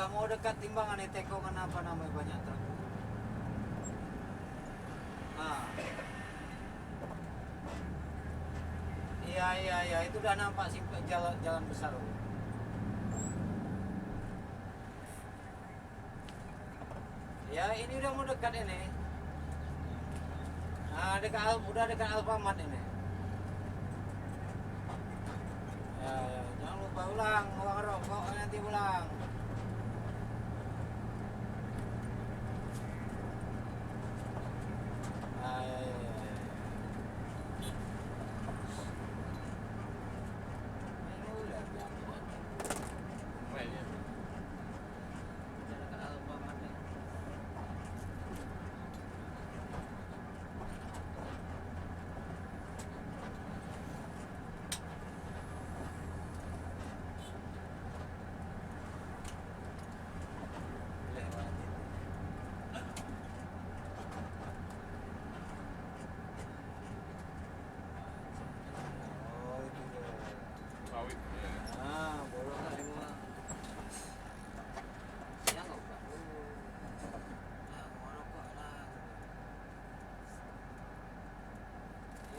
nggak mau dekat timbangan nih teko kenapa namanya banyak truk. Nah. Iya itu udah nampak sih jalan besar. Ya ini udah mau dekat ini. Nah udah dekat Alfamart ini. Ya, jangan lupa ulang rokok nanti ulang.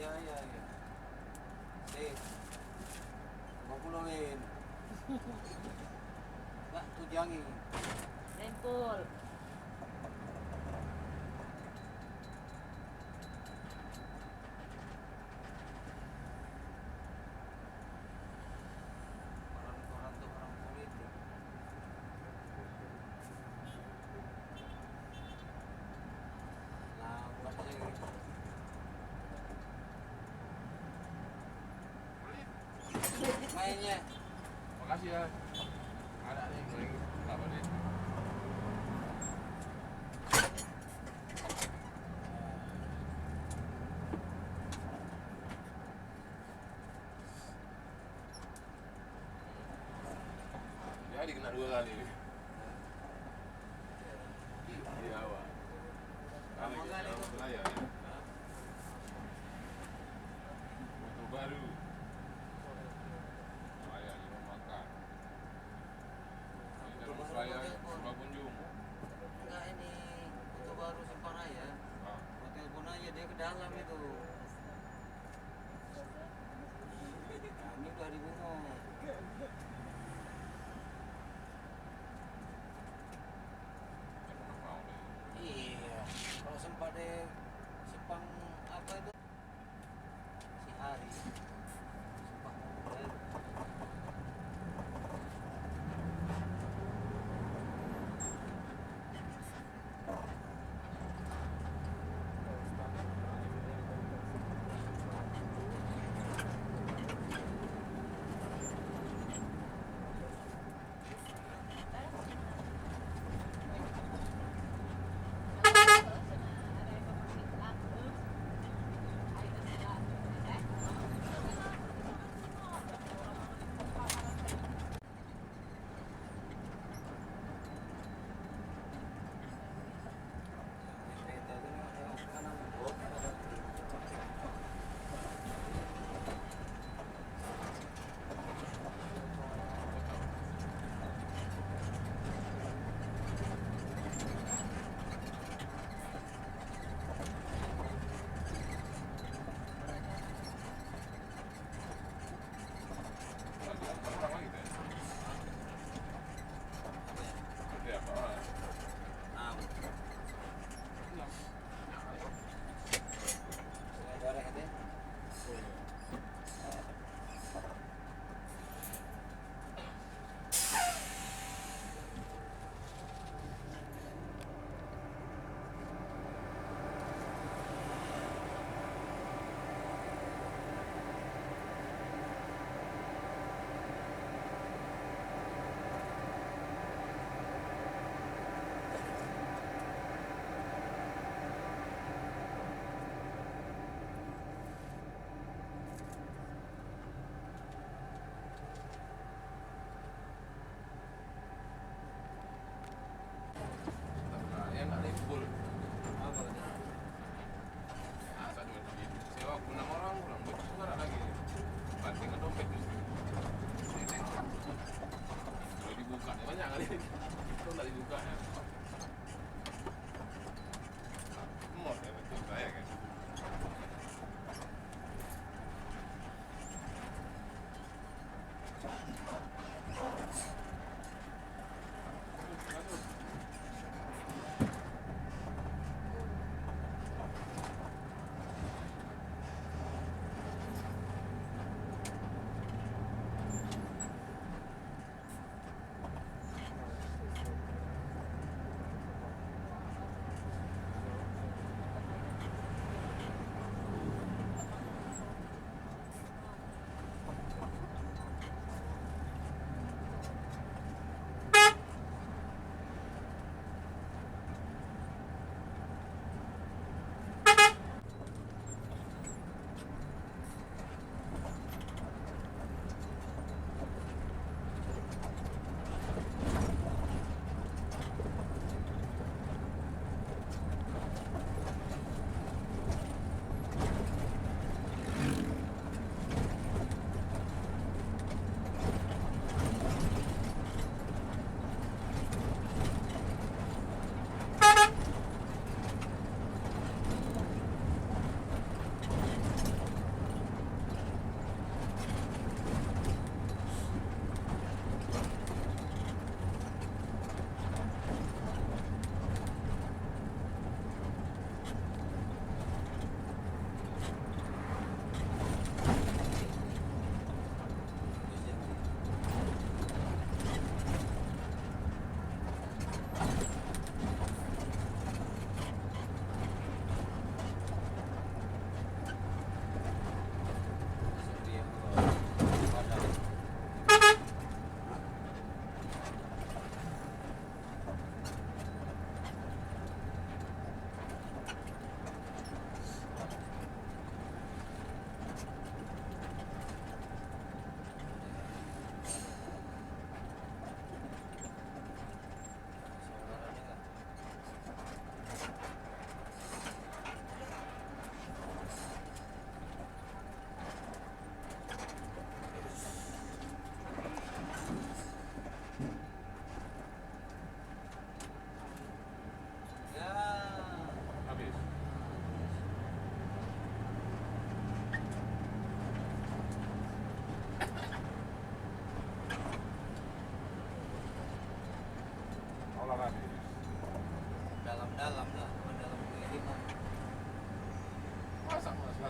Iya. Sip. 50-in. Mbak tujangi. Rempul. Orang tuh orang politik. Nah, buat aja gitu. Mainnya. Makasih ya. Ada nih goreng apa nih? Jadi kena 2 kali nih. Di awal. Berapa kali itu? Saya ya. Motor baru. Saya di rumah makan. Di dalam saya rumah kunjung. Enggak ini itu baru Simpang Raya. Ah. Hotel pun aja dia ke dalam itu. Kami udah di Bungo. Mau nih. Iya. Kalau sempat deh Simpang apa itu? Si Hari. Simpang Mobil.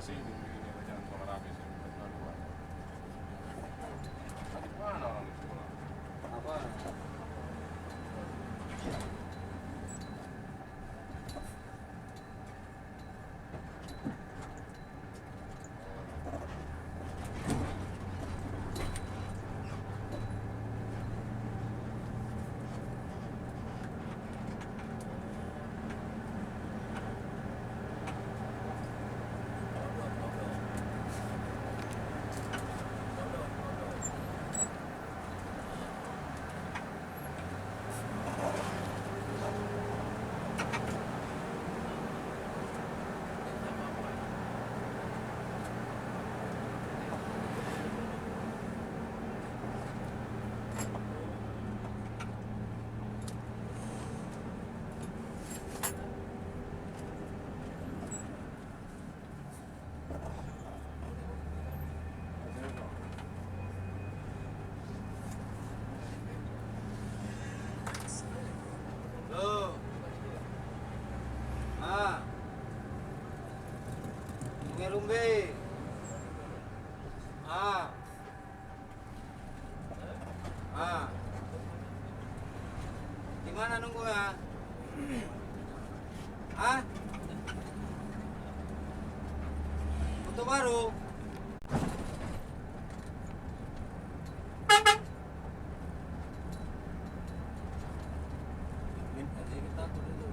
lokasi di ini jangan sekolah rapi sih. Tadi mana orang di sekolah? Apa? Loh. Ah. Rumbe. Ah. Ah. Gimana nunggu ya? Ah? Foto baru? Min, aja kita dulu.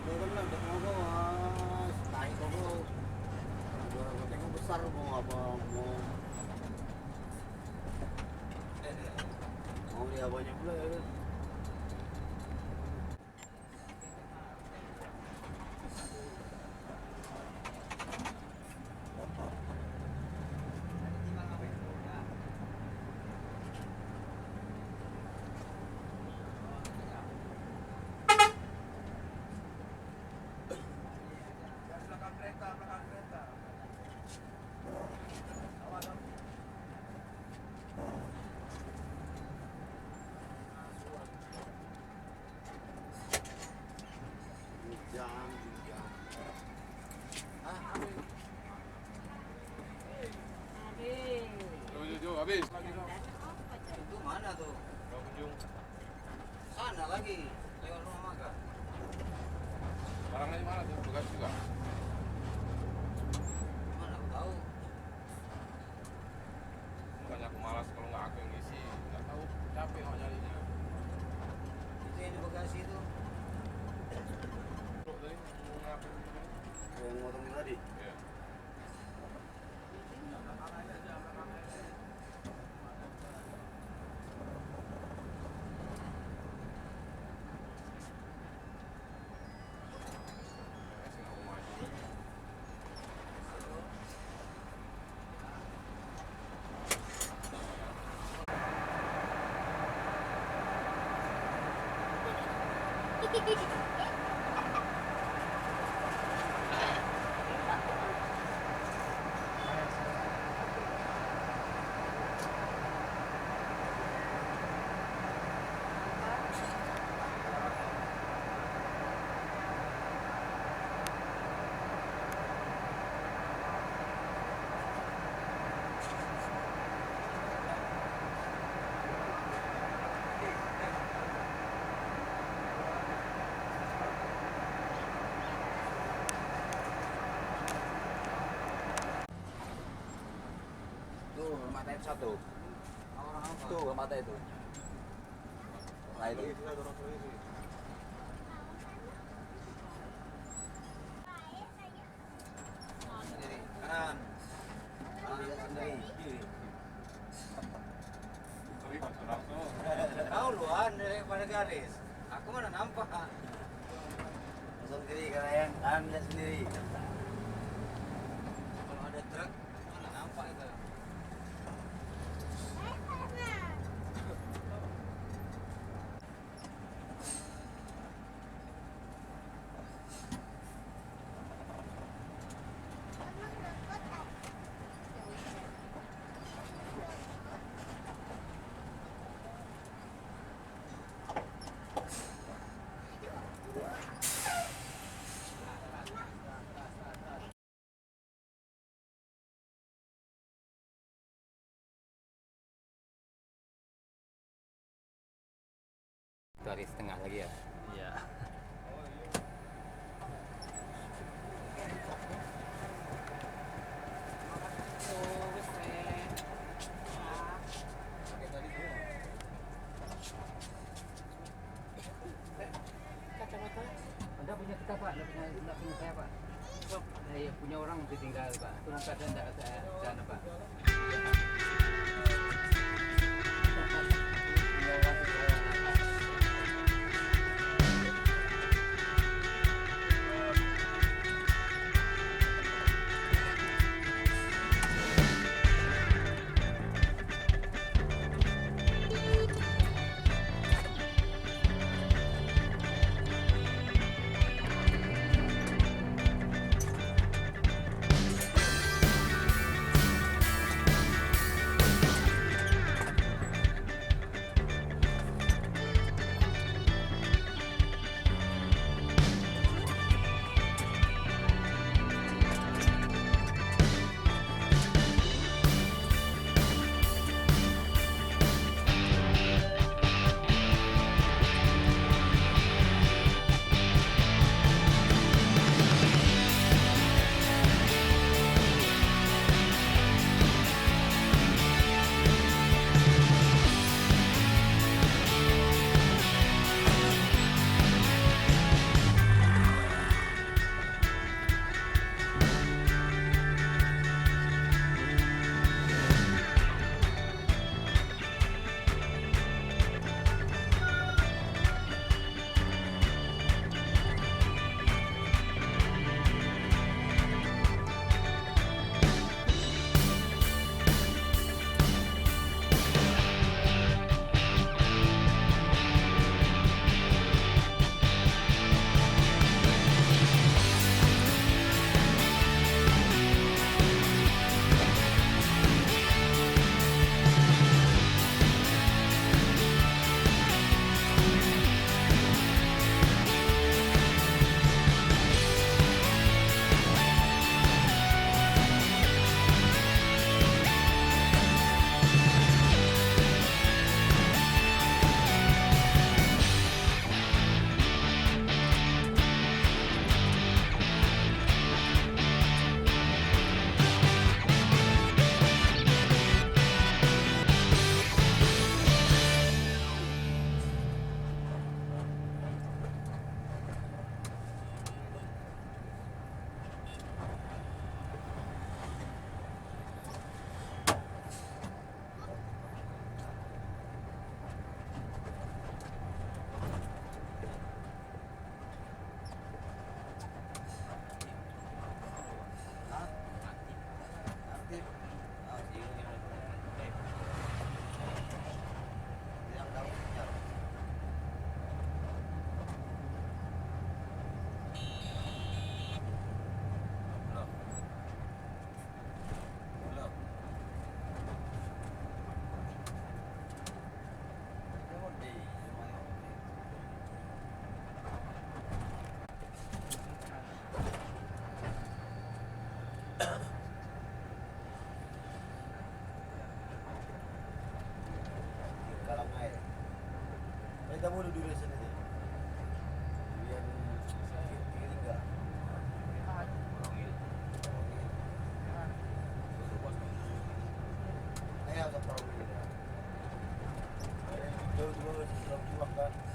Turun lang, dito mo tayo ko. Tengok besar mo apa mo. Mau dia banyak pula ya. Habis lagi dong. Itu mana tuh? Mau kunjung. Sana lagi, lewat rumah makan. Barangnya di mana tuh? Bekas juga. Mana aku tahu. Makanya aku malas kalau nggak aku yang ngisi. Nggak tahu, capek mau nyarinya. Itu yang di Bekasi itu. Bro, tadi mau ngapain? Yang motong tadi. Iya. mata itu satu. Orang apa? Tuh mata itu. Nah itu. Sendiri kanan. Kanan lihat sendiri. Kiri. Tapi Pak Sudarso. Tahu luan daripada garis. Aku mana nampak. Langsung kiri kanan. Kanan lihat sendiri. Kalau ada truk mana nampak itu. Garis tengah lagi ya. Iya. Anda punya kita Pak, Anda punya saya Pak. Iya punya orang ditinggal Pak. Tolong keadaan tidak ada sana Pak. juga masih belum tua kan.